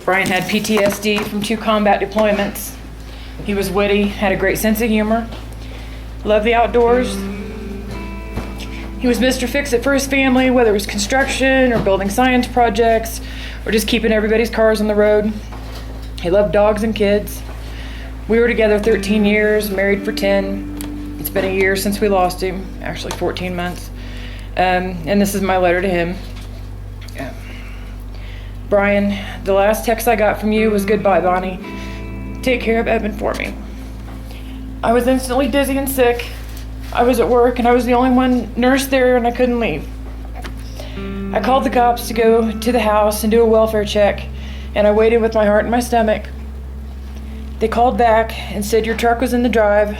Brian had PTSD from 2 combat deployments. He was witty, had a great sense of humor, loved the outdoors. He was Mr. Fix-It for his family, whether it was construction or building science projects or just keeping everybody's cars on the road. He loved dogs and kids. We were together 13 years, married for 10. It's been a year since we lost him, actually 14 months. And this is my letter to him. Brian, the last text I got from you was goodbye, Bonnie. Take care of Evan for me. I was instantly dizzy and sick. I was at work and I was the only one nurse there and I couldn't leave. I called the cops to go to the house and do a welfare check, and I waited with my heart in my stomach. They called back and said your truck was in the drive,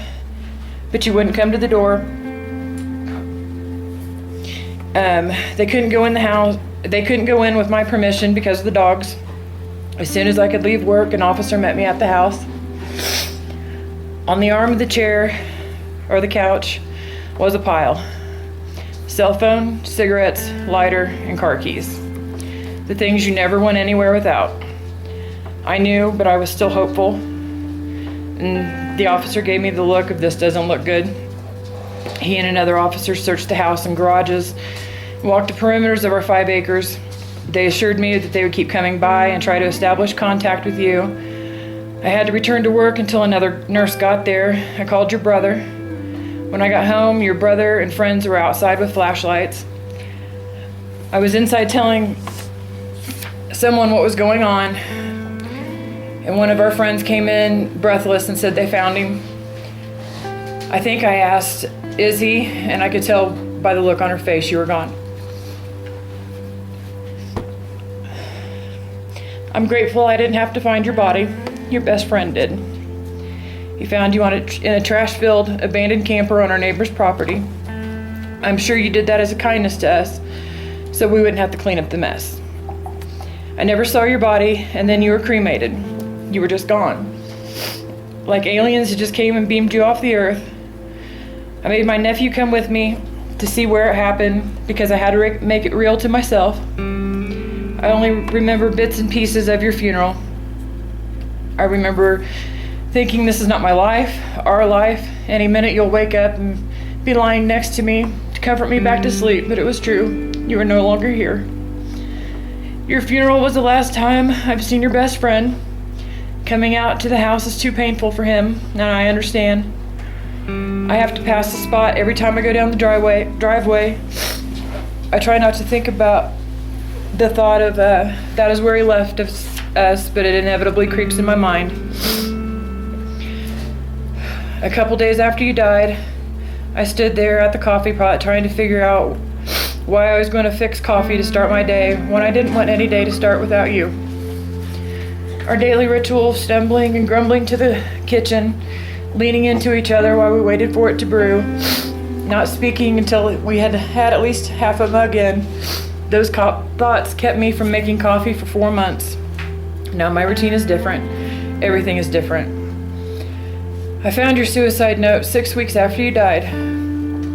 but you wouldn't come to the door. They couldn't go in the house. They couldn't go in with my permission because of the dogs. As soon as I could leave work, an officer met me at the house. On the arm of the chair, or the couch, was a pile. Cell phone, cigarettes, lighter, and car keys. The things you never went anywhere without. I knew, but I was still hopeful. And the officer gave me the look of this doesn't look good. He and another officer searched the house and garages, walked the perimeters of our 5 acres. They assured me that they would keep coming by and try to establish contact with you. I had to return to work until another nurse got there. I called your brother. When I got home, your brother and friends were outside with flashlights. I was inside telling someone what was going on, and one of our friends came in breathless and said they found him. I think I asked, "Is he?" And I could tell by the look on her face you were gone. I'm grateful I didn't have to find your body. Your best friend did. He found you in a trash-filled, abandoned camper on our neighbor's property. I'm sure you did that as a kindness to us, so we wouldn't have to clean up the mess. I never saw your body, and then you were cremated. You were just gone. Like aliens who just came and beamed you off the earth. I made my nephew come with me to see where it happened because I had to make it real to myself. I only remember bits and pieces of your funeral. I remember thinking this is not my life, our life. Any minute you'll wake up and be lying next to me to comfort me back to sleep, but it was true. You are no longer here. Your funeral was the last time I've seen your best friend. Coming out to the house is too painful for him, and I understand. I have to pass the spot every time I go down the driveway. I try not to think about the thought of that is where he left us, but it inevitably creeps in my mind. A couple days after you died, I stood there at the coffee pot trying to figure out why I was going to fix coffee to start my day when I didn't want any day to start without you. Our daily ritual of stumbling and grumbling to the kitchen, leaning into each other while we waited for it to brew, not speaking until we had had at least half a mug in. Those thoughts kept me from making coffee for 4 months. Now my routine is different. Everything is different. I found your suicide note 6 weeks after you died.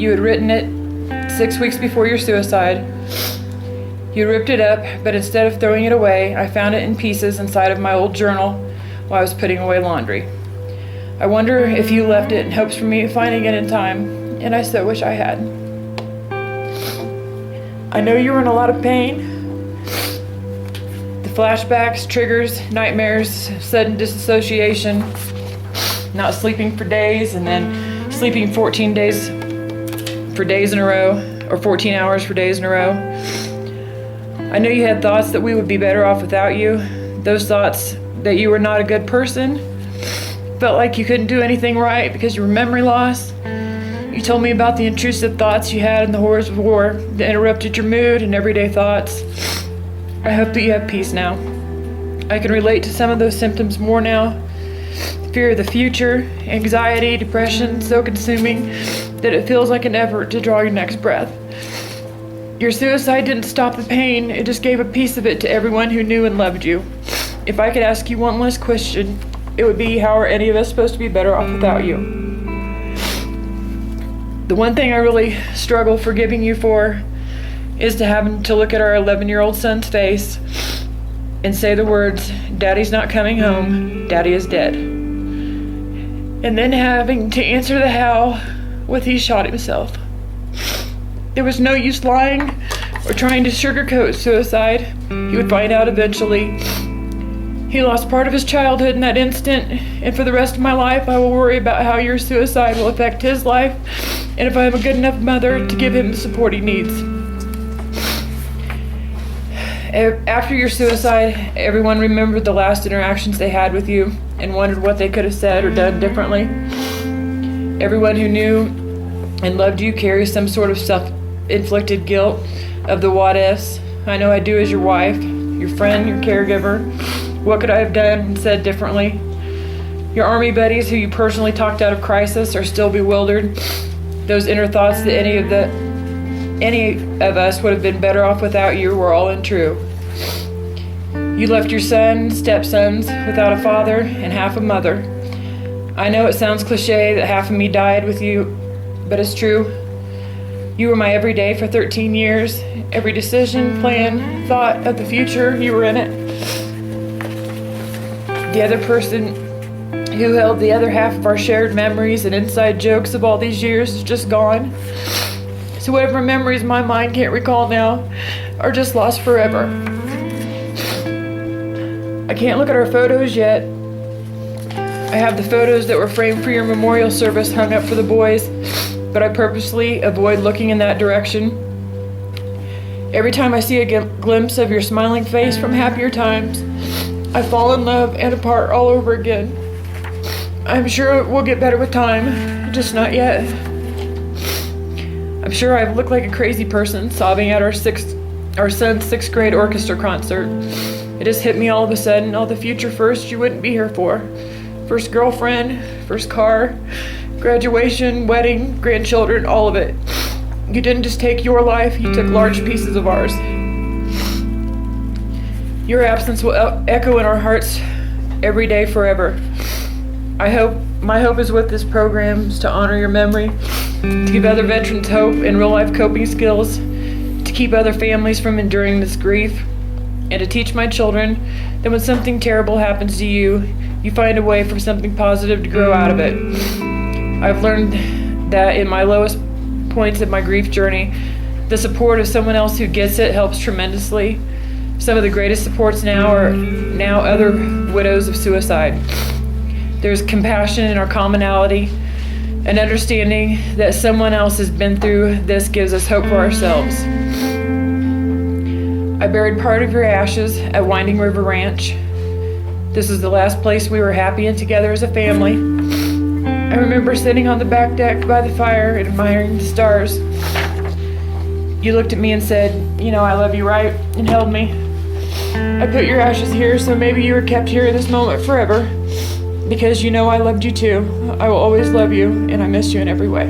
You had written it 6 weeks before your suicide. You ripped it up, but instead of throwing it away, I found it in pieces inside of my old journal while I was putting away laundry. I wonder if you left it in hopes for me finding it in time, and I so wish I had. I know you were in a lot of pain. The flashbacks, triggers, nightmares, sudden disassociation, not sleeping for days, and then sleeping 14 days for days in a row, or 14 hours for days in a row. I know you had thoughts that we would be better off without you. Those thoughts that you were not a good person, felt like you couldn't do anything right because you were memory loss. You told me about the intrusive thoughts you had and the horrors of war that interrupted your mood and everyday thoughts. I hope that you have peace now. I can relate to some of those symptoms more now. Fear of the future, anxiety, depression, so consuming that it feels like an effort to draw your next breath. Your suicide didn't stop the pain, it just gave a piece of it to everyone who knew and loved you. If I could ask you one last question, it would be, how are any of us supposed to be better off without you? The one thing I really struggle forgiving you for is to having to look at our 11-year-old son's face and say the words, "Daddy's not coming home, Daddy is dead." And then having to answer the how with he shot himself. There was no use lying or trying to sugarcoat suicide. He would find out eventually. He lost part of his childhood in that instant, and for the rest of my life I will worry about how your suicide will affect his life, and if I am a good enough mother to give him the support he needs. After your suicide, everyone remembered the last interactions they had with you and wondered what they could have said or done differently. Everyone who knew and loved you carries some sort of self-inflicted guilt of the what ifs. I know I do as your wife, your friend, your caregiver. What could I have done and said differently? Your army buddies who you personally talked out of crisis are still bewildered. Those inner thoughts that any of us would have been better off without you were all untrue. You left your son, stepsons, without a father and half a mother. I know it sounds cliche that half of me died with you, but it's true. You were my everyday for 13 years. Every decision, plan, thought of the future, you were in it. The other person who held the other half of our shared memories and inside jokes of all these years is just gone. So whatever memories my mind can't recall now are just lost forever. I can't look at our photos yet. I have the photos that were framed for your memorial service hung up for the boys, but I purposely avoid looking in that direction. Every time I see a glimpse of your smiling face from happier times, I fall in love and apart all over again. I'm sure it will get better with time, just not yet. I'm sure I've looked like a crazy person sobbing at our son's 6th grade orchestra concert. It just hit me all of a sudden, all the future first you wouldn't be here for. First girlfriend, first car, graduation, wedding, grandchildren, all of it. You didn't just take your life, you took large pieces of ours. Your absence will echo in our hearts every day forever. My hope is with this program is to honor your memory, to give other veterans hope and real life coping skills, to keep other families from enduring this grief, and to teach my children that when something terrible happens to you, you find a way for something positive to grow out of it. I've learned that in my lowest points of my grief journey, the support of someone else who gets it helps tremendously. Some of the greatest supports now are other widows of suicide. There's compassion in our commonality, an understanding that someone else has been through this gives us hope for ourselves. I buried part of your ashes at Winding River Ranch. This is the last place we were happy and together as a family. I remember sitting on the back deck by the fire and admiring the stars. You looked at me and said, "You know I love you, right?" and held me. I put your ashes here so maybe you were kept here in this moment forever. Because you know I loved you too. I will always love you, and I miss you in every way.